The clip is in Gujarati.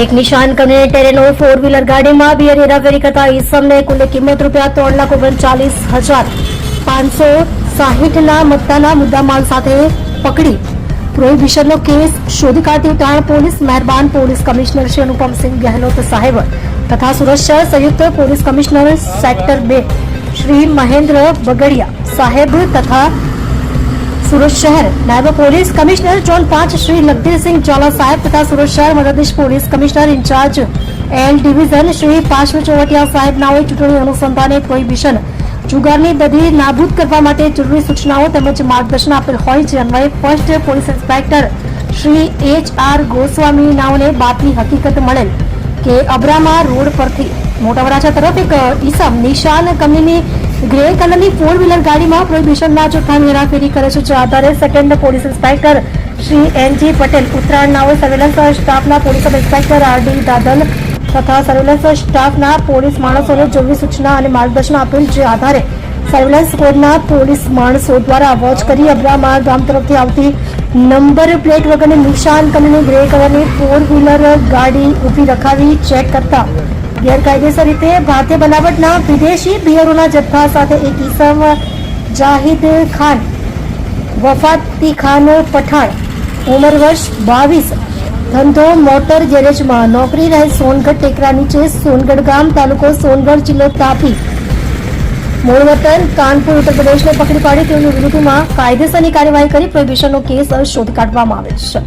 એક નિશાન કંપની ટેરેનો 4-વ્હીલર ગાડીમાં બિયર હેરાફેરી કરતા ઈસમને કુલ કિંમત ₹3,39,560ના મત્તાના મુદ્દામાલ સાથે પકડી પ્રોહિબિશનનો કેસ શોધી કાઢતી ઉત્તરાયણ પોલીસ મહેરબાન પોલીસ કમિશનર શ્રી અનુપમસિંહ ગહેલોત સાહેબ તથા સુરત શહેર સંયુક્ત police commissioner sector 2 Shri Mahendra Bagadiya સાહેબ તથા સુરત શહેર નાયબ police commissioner zone 5 Shri Lakhdhirsinh Jhala સાહેબ તથા સુરત શહેર મદદનીશ police commissioner incharge L division Shri Parshva Chovatiya સાહેબ નાઓએ ચૂંટણી અનુસંધાને પ્રોહિબિશન જુગારની બધી નાબૂદ કરવા માટે જરૂરી સૂચનાઓ તેમજ માર્ગદર્શન આપેલ હોય જે અન્વયે first police inspector Shri HR Goswami નાઓને બાતમી હકીકત મળેલ કે અબ્રામા રોડ પરથી મોટા વરાછા તરફ એક ઈસમ નિશાન કંપનીની ગ્રે કલરની 4-વ્હીલર ગાડીમાં પ્રોહિબિશનના જથ્થાની હેરાફેરી કરે છે જે આધારે second police inspector Shri NG Patel Uttarayan નાઓ સર્વેલન્સ સ્ટાફના police sub inspector RD Dadal તથા સર્વેલન્સ સ્ટાફના પોલીસ માણસોને જરૂરી સૂચના અને માર્ગદર્શન આપેલ જે આધારે સર્વેલન્સ સ્કોડના પોલીસ માણસો દ્વારા વોચ કરી અબ્રામા ગામ તરફથી આવતી નંબર પ્લેટ વગરની નિશાન કંપનીની ગ્રે કલરની 4-વ્હીલર ગાડી ઊભી રખાવી ચેક કરતા ગેરકાયદેસર રીતે ભારતીય બનાવટના વિદેશી બિયરોના જથ્થા સાથે એક ઈસમ જાહિદ ખાન વફાતી ખાન પઠાણ ઉંમર વર્ષ 22 ધંધો મોટર ગેરેજમાં નોકરી રહે સોનગઢ ટેકરા નીચે સોનગઢ ગામ તાલુકો સોનગઢ જિલ્લો તાપી મૂળ વતન કાનપુર ઉત્તર પ્રદેશને પકડી પાડી તેની વિરુદ્ધમાં કાયદેસરની કાર્યવાહી કરી પ્રોહિબિશનનો કેસ શોધી કાઢવામાં આવે છે।